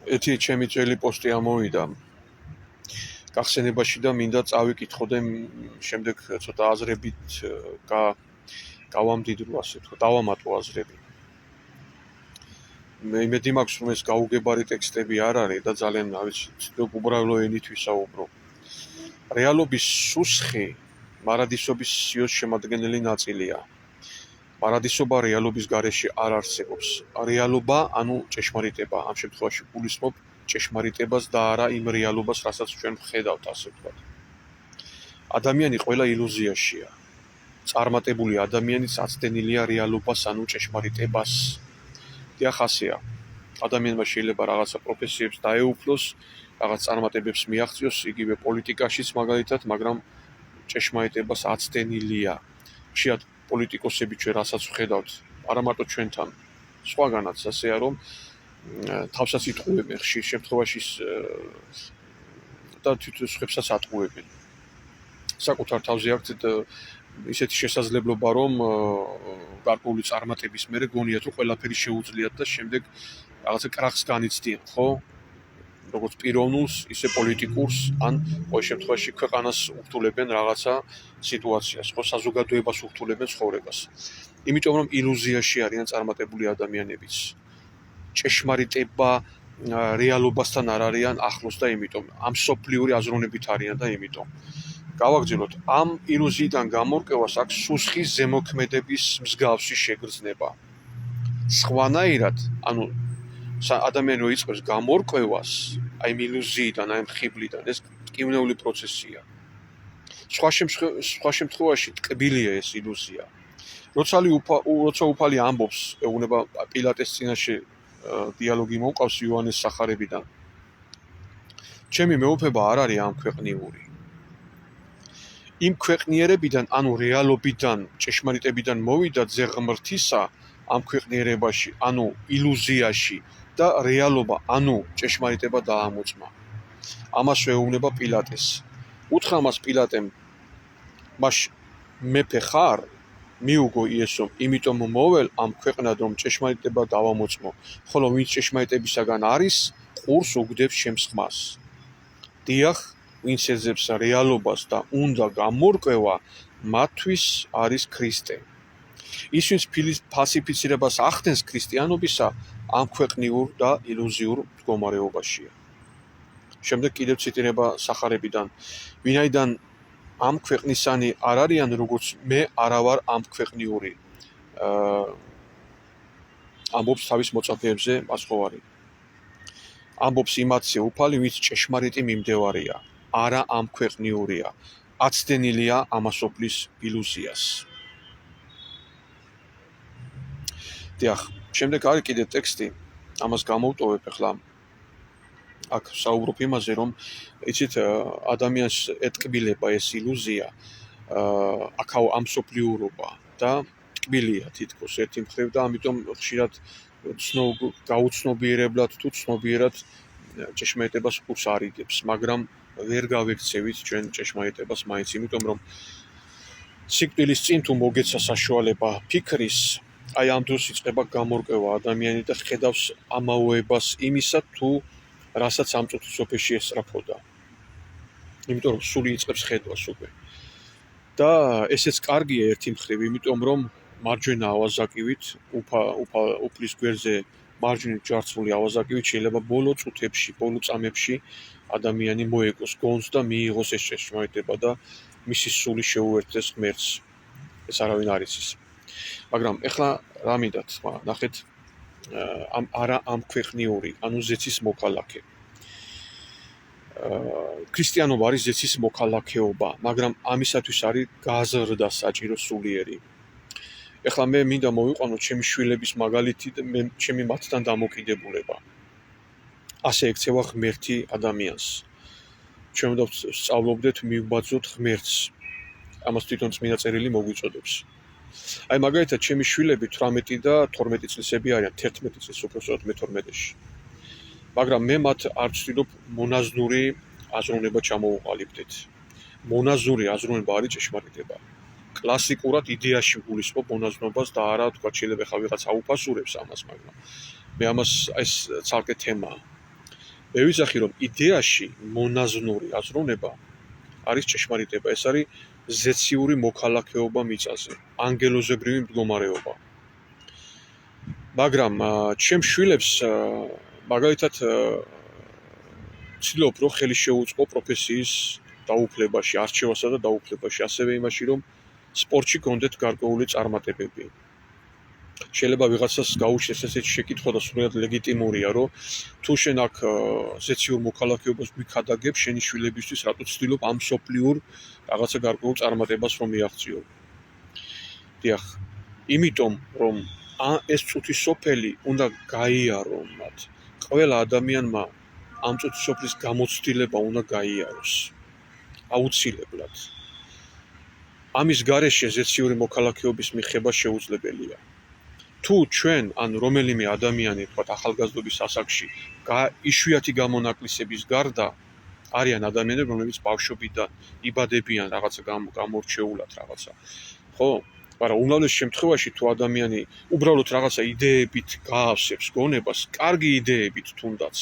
ერთი ჩემი ძველი პოსტი ამოვიდა გახსენებაში და მინდა წავიკითხო და შემდეგ ცოტა აზრებით გავამდიდრო, ასე ვთქვათ, დავამატო აზრები. მე იმედი მაქვს, რომ ეს გაუგებარი ტექსტები არ არის და ძალიან, ვთქვათ, უბრალო ენით ვისაუბრო. რეალობის სუსხი მარადისობის სიოს შემადგენელი ნაწილია. მარადისობა რეალობის გარეშე არ არსებობს. რეალობა, ანუ ჭეშმარიტება, ამ შემთხვევაში გულისხმობ ჭეშმარიტებას და არა იმ რეალობას, რასაც ჩვენ ვხედავთ, ასე ვთქვათ. ადამიანი ყველა ილუზიაშია. წარმატებული ადამიანიც აცდენილია რეალობას, ანუ ჭეშმარიტებას. დიახ, ასეა. ადამიანმა შეიძლება რაღაცა პროფესიებს დაეუფლოს, რაღაც წარმატებებს მიაღწიოს, იგივე პოლიტიკაშიც მაგალითად, მაგრამ ჭეშმარიტებას აცდენილია. ხშირად პოლიტიკოსები ჩვენ რასაც ვხედავთ, არა მარტო ჩვენთან, სხვაგანაც ასეა, რომ თავსაც იტყუებენ ხშირ შემთხვევაში და თვითონ სხვებსაც ატყუებენ. საკუთარ თავზე აქვთ ისეთი შესაძლებლობა, რომ გარკვეული წარმატების მერე გონიათ, რომ ყველაფერი შეუძლიათ და შემდეგ რაღაცა კრახს განიცდიან, ხო? როგორც პიროვნულს, ისე პოლიტიკურს, ან ყოველ შემთხვევაში ქვეყანას ურთულებენ რაღაცა სიტუაციას, ხო, საზოგადოებას ურთულებენ ცხოვრებას. იმიტომ რომ ილუზიაში არიან წარმატებული ადამიანებიც. ჭეშმარიტება რეალობასთან არ არიან ახლოს და იმიტომ ამ სოფლიური აზროვნებით არიან და იმიტომ. გავაგრძელოთ, ამ ილუზიიდან გამორკვევას აქვს სუსხის ზემოქმედების მსგავსი შეგრძნება. სხვანაირად, ანუ ადამიანი რო იწყებს გამორკვევას, აი იმ ილუზიიდან, აი იმ ხიბლიდან, ეს ტკივნეული პროცესია. სხვა შემთხვევაში ტკბილია ეს ილუზია. როცა უფალი ამბობს, ეუბნება პილატეს წინაშე დიალოგი მომყავს იოანეს სახარებიდან. ჩემი მეუფება არ არის ამ ქვეყნიური. იმ ქვეყნიერებიდან, ანუ რეალობიდან, ჭეშმარიტებიდან მოვიდა ძეღმრთისა ამ ქვეყნიერებაში, ანუ ილუზიაში და რეალობა, ანუ ჭეშმარიტება დაამოწმა. ამას ეუბნება პილატეს. უთხრა მას პილატემ, მას მეფე ხარ? მიუგო იესომ, იმიტომ მოվել ამ ქვეყნად, რომ ჭეშმარიტება დავამოწმო, ხოლო ვინც ჭეშმარიტებისაგან არის, ყურს უგდებს ჩემს ხმას. დიახ, ვინც ეძებს რეალობას და უნდა გამორკვევა, მათთვის არის ქრისტე. ის, ვინც ფალსიფიცირებას ახდენს ქრისტიანობისა, ამ ქვეყნიურ და ილუზიურ მდგომარეობაშია. შემდეგ კიდევ ციტირება სახარებიდან, ვინაიდან ამ ქვეყნისანი არ არიან, როგორც მე არა ვარ ამ ქვეყნიური. ამბობს თავის მოწაფეებზე პასუხოვარი. ამბობს იმათზე უფალი, ვინც ჭეშმარიტი მიმდევარია, არა ამ ქვეყნიურია. აცდენილია ამასოფლის ილუზიას. დიახ, შემდეგ არის კიდე ტექსტი, ამას გამოვტოვებ ახლა. აქ საუბრობ იმაზე, რომ იცით, ადამიანს ეტკბილება ეს ილუზია, აქაო ამსოფლიურობა და ტკბილია თითქოს ერთი მხრივ და ამიტომ ხშირად გაუცნობიერებლად თუ ცნობიერად ჭეშმარიტებას ყურს არიდებს, მაგრამ ვერ გავექცევით ჩვენ ჭეშმარიტებას მაინც, იმიტომ რომ სიკვდილის წინ თუ მოგეცა საშუალება ფიქრის, აი ამ დროს იწყება გამორკვევა ადამიანი და ხედავს ამაოებას იმისა, თუ რასაც ამ წუთისოფეში ესწრაფოდა. იმიტომ რომ სული იწყებს ხედვას უკვე. და ესეც კარგია ერთი მხრივ, იმიტომ რომ მარჯვენა ავაზაკივით, უფლის გვერდზე მარჯვნივ ჯვარცმული ავაზაკივით შეიძლება ბოლო წუთებში, ბოლო წამებში ადამიანი მოეკოს გონს და მიიღოს ეს ჭეშმარიტება და მისი სული შეუერთდეს ღმერთს. ეს არავინ არ იცის. მაგრამ ეხლა რა მინდათ, ნახეთ, არა ამ ქვეყნიური, ანუ ზეცის მოქალაქე. ქრისტიანობა არის ზეცის მოქალაქეობა, მაგრამ ამისათვის არის გაზრდა საჭირო სულიერი. ეხლა მე მინდა მოვიყვანო ჩემი შვილების მაგალითი და ჩემი მათთან დამოკიდებულება. ასე ექცევა ღმერთი ადამიანს. ჩვენ უნდა სწავლობდეთ მივბაძოთ ღმერთს. ამას თვითონ წმინდა წერილი მოგვიწოდებს. აი მაგალითად ჩემი შვილები 18 და 12 წლისები არიან, 11 წლის უბრალოდ მე-12-ში. მაგრამ მე მათ არ ვცდილობ მონაზნური აზროვნება ჩამოუყალიბდეთ. მონაზნური აზროვნება არის ჭეშმარიტება. კლასიკურად იდეაში გულისხმობ მონაზნობას და არა თქვა შეიძლება ხა ვიღაც აუფასურებს ამას, მაგრამ მე ამას ეს ცალკე თემაა. მე ვიცახი რომ იდეაში მონაზვნური აზროვნება არის ჭეშმარიტება, ეს არის ზეციური მოქალაქეობა მიწაზე, ანგელოზებრივი მდგომარეობა. მაგრამ ჩემ შვილებს მაგალითად ცდილობ რომ ხელი შეუწყო პროფესიის დაუფლებაში, არჩევასა და დაუფლებაში, ასევე იმაში რომ სპორტში გქონდეთ გარკვეული წარმატებები. შეიძლება ვიღაცას გაუჩნდეს ესეთი შეკითხვა და სრულიად ლეგიტიმურია, რომ თუ შენ აქ ზეციურ მოქალაქეობას გვიქადაგებ შენი შვილებისთვის, რატო ცდილობ ამ სოფლიურ რაღაცა გარკვეულ წარმატებას რომ მიაღწიო. დიახ, იმიტომ რომ ეს წუთი სოფელი უნდა გაიარო მათ. ყველა ადამიანმა ამ წუთი სოფლის გამოცდილება უნდა გაიაროს. აუცილებლად. ამის გარეშე ზეციური მოქალაქეობის მიღება შეუძლებელია. თუ ჩვენ ან რომელიმე ადამიანი თქვათ ახალგაზრდობის ასაკში იშვიათი გამონაკლისების გარდა არიან ადამიანები, რომლებიც ბავშვობიდან იბადებიან რაღაცა გამორჩეულად რაღაცა. ხო? მაგრამ უმრავლეს შემთხვევაში თუ ადამიანი უბრალოდ რაღაცა იდეებით გაავსებს გონებას, კარგი იდეებით თუნდაც,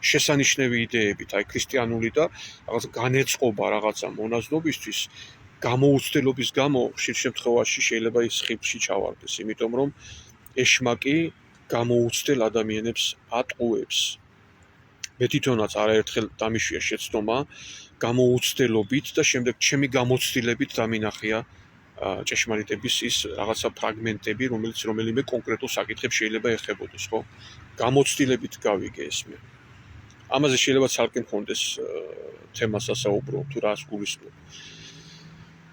შესანიშნავი იდეებით, აი ქრისტიანული და რაღაცა განეწყობა რაღაცა მონაზვნობისთვის, გამოუცდელობის გამო ხშირ შემთხვევაში შეიძლება ის ხიბში ჩავარდეს, იმიტომ რომ ეშმაკი გამოუცდელ ადამიანებს ატყუებს. მე თვითონაც არაერთხელ დამიშვია შეცდომა გამოუცდელობით და შემდეგ ჩემი გამოცდილებით დამინახია ჭეშმარიტების ის რაღაცა ფრაგმენტები, რომელიც რომელიმე კონკრეტულ საკითხებს შეიძლება ეხებოდეს, ხო? გამოცდილებით გავიგე ეს მე. ამაზე შეიძლება ცალკე მქონდეს თემა სასაუბრო, თუ რას გულისხმობ.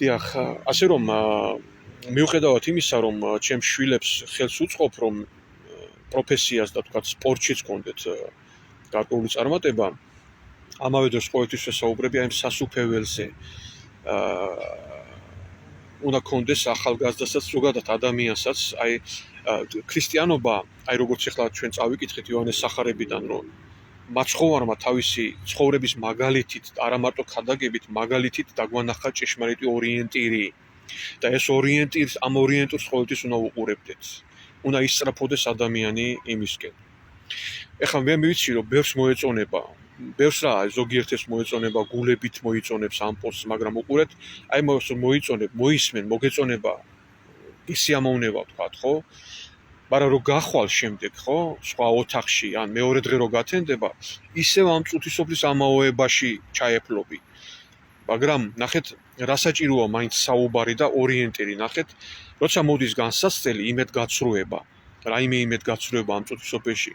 დიახ, ასე რომ მიუხედავად იმისა, რომ ჩემ შვილებს ხელს უწყობ, რომ პროფესიას და თქვათ სპორტშიც გქონდეთ გარკვეული წარმატება, ამავე დროს ყოველთვის ვესაუბრები აი სასუფეველზე. უნდა გქონდეს ახალგაზრდასაც, ზოგადად ადამიანსაც, აი ქრისტიანობა, აი როგორც ახლა ჩვენ წავიკითხეთ იოანეს სახარებიდან, რომ მაცხოვარმა თავისი ცხოვრების მაგალითით, არა მარტო ქადაგებით, მაგალითით დაგვანახა ჭეშმარიტი ორიენტირი. და ეს ორიენტირს, ამ ორიენტირს ყოველთვის უნდა უყურებდეთ. უნდა ისწრაფოდეს ადამიანი იმისკენ. ეხლა მე ვიცი, რომ ბევრს მოეწონება, ბევრს რა, ზოგიერთებს მოეწონება, გულებით მოიწონებს ამ პოსტს, მაგრამ უყურეთ, აი მოიწონებ, მოისმენ, მოგეწონება, ისიამოვნება ვთქვათ, ხო? მაგრამ რო გახვალ შემდეგ, ხო, სხვა ოთახში, ან მეორე დღე რო გათენდება, ისევ ამ წუთისოფლის ამაოებაში ჩაეფლობი. მაგრამ ნახეთ, რა საჭიროა მაინც საუბარი და ორიენტირი, ნახეთ, როცა მოდის განსაცდელი იმედგაცრუება, რაიმე იმედგაცრუება ამ წუთისოფლში.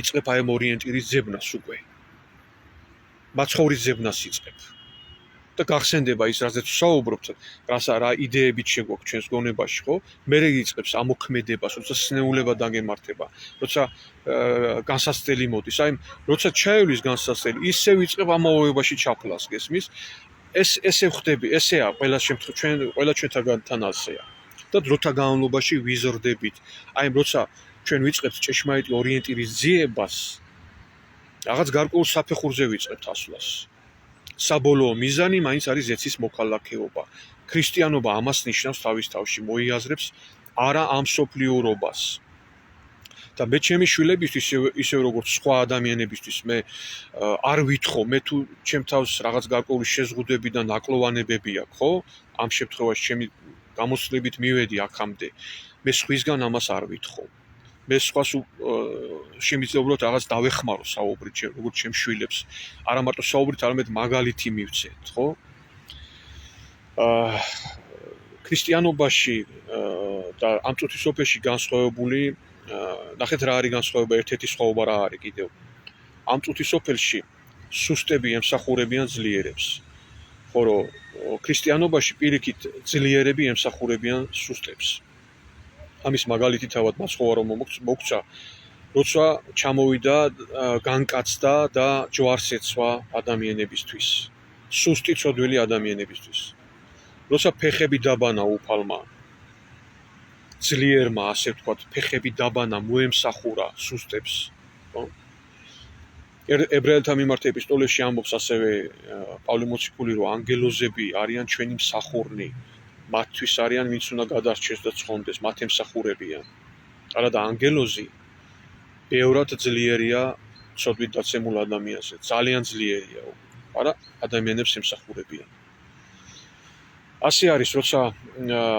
იწყებ აი ამ ორიენტირის ძებნას უკვე. მაცხოვრის ძებნას იწყებ. და გახსენდება ის, რაზეც ვსაუბრობთ, რა იდეებით შეგვაქვს ჩვენს გონებაში, ხო? მერე იწყებს ამოქმედებას, როცა სნეულება დაგემართება, როცა განსაცდელი მოდის. აი, როცა ჩაივლის განსაცდელი, ისევ იწყებ ამაოებაში ჩაფლას, გესმის? ესე ხდები, ესეა ყველა შემთხვევაში, ყველა ჩვენთან ასეა. და დროთა განმავლობაში ვიზრდებით. აი, როცა ჩვენ ვიწყებთ ჭეშმარიტი ორიენტირის ძიებას, რაღაც გარკვეულ საფეხურზე ვიწყებთ ასვლას. საბოლოო მიზანი მაინც არის ზეცის მოქალაქეობა. ქრისტიანობა ამას ნიშნავს თავის თავში, მოიაზრებს არა ამ სოფლიურობას. და მე ჩემი შვილებისთვის ისე როგორც სხვა ადამიანებისთვის მე არ ვითხოვ, მე თუ ჩემ თავს რაღაც გარკვეული შეზღუდვები და ნაკლოვანებები აქვს, ხო? ამ შემთხვევაში ჩემი გამოცდილებით მივედი აქამდე. მე სხვისგან ამას არ ვითხოვ. მე სხვას შემიძლია უბრალოდ რაღაც დავეხმარო საუბრით, როგორც ჩემ შვილებს. არა მარტო საუბრით, არამედ მაგალითი მივცეთ, ხო? ქრისტიანობაში და ამ წუთისოფლში განსხვავებული ნახეთ რა არის განსხვავება, ერთ-ერთი სხვაობა რა არის კიდევ. ამ წუთისოფლში სუსტები ემსახურებიან ძლიერებს. ხო რომ ქრისტიანობაში პირიქით ძლიერები ემსახურებიან სუსტებს. ამის მაგალითი თავად მაცხოვარო მოგცა, როცა ჩამოვიდა განკაცდა და ჯვარს ეცვა ადამიანებისთვის. სუსტი ცოდვილი ადამიანებისთვის. როცა ფეხები დაბანა უფალმა, ძლიერმა, ასე ვთქვათ, ფეხები დაბანა მოემსახურა სუსტებს, ხო? ებრაელთა მიმართ ეპისტოლეში ამბობს ასევე პავლე მოციქული, რომ ანგელოზები არიან ჩვენი მსახურნი. მათთვის არიან, ვინც უნდა გადარჩეს და ცხონდეს, მათ ემსახურებიან. არა და ანგელოზი ბევრად ძლიერია ცოდვით დაცემულ ადამიანზე ძალიან ძლიერია, არა ადამიანებს ემსახურებიან. ასე არის, როცა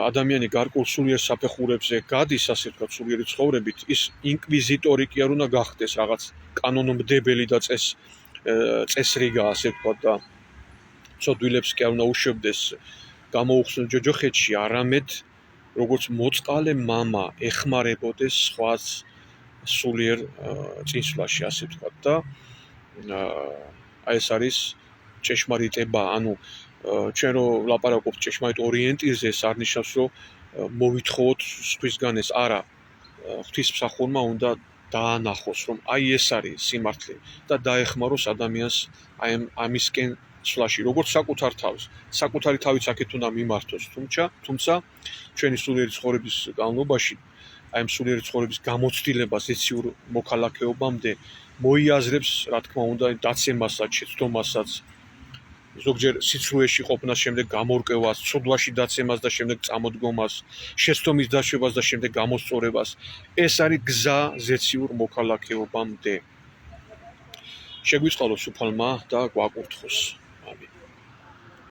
ადამიანი გარკვეულ სულიერ საფეხურებზე გადის, ასე ვთქვათ, სულიერი ცხოვრებით, ის ინკვიზიტორი კი არ უნდა გახდეს, რაღაც კანონმდებელი და წესრიგა, ასე ვთქვათ, და ცოდვილებს კი არ უნდა უშვებდეს გამოუხსნელ ჯოჯოხეთში, არამედ როგორც მოწყალე მამა ეხმარებოდეს სხვას სულიერ წინსვლაში, ასე ვთქვათ, და ეს არის ჭეშმარიტება, ანუ ჩვენ რო ვლაპარაკობთ ჭეშმარიტ ორიენტირზე, ეს არ ნიშნავს, რომ მოვითხოვოთ ღვთისგან ეს, არა, ღვთისმსახურმა უნდა დაანახოს, რომ აი ეს არის სიმართლე და დაეხმაროს ადამიანს აი ამისკენ სვლაში, როგორც საკუთარ თავს, საკუთარი თავიც აქეთ უნდა მიმართოს, თუმცა ჩვენი სულიერი ცხოვრების განმავლობაში აი ამ სულიერი ცხოვრების გამოცდილება ზეციურ მოქალაქეობამდე მოიაზრებს, რა თქმა უნდა, დაცემასაც, შეცდომასაც, ზოგჯერ სიცრუეში ყოფნას, შემდეგ გამორკვევას, ცოდვაში დაცემას და შემდეგ წამოდგომას, შეცდომის დაშვებას და შემდეგ გამოსწორებას. ეს არის გზა ზეციურ მოქალაქეობამდე. შეგვიწყალოს უფალმა და გვაკურთხოს. ამინ.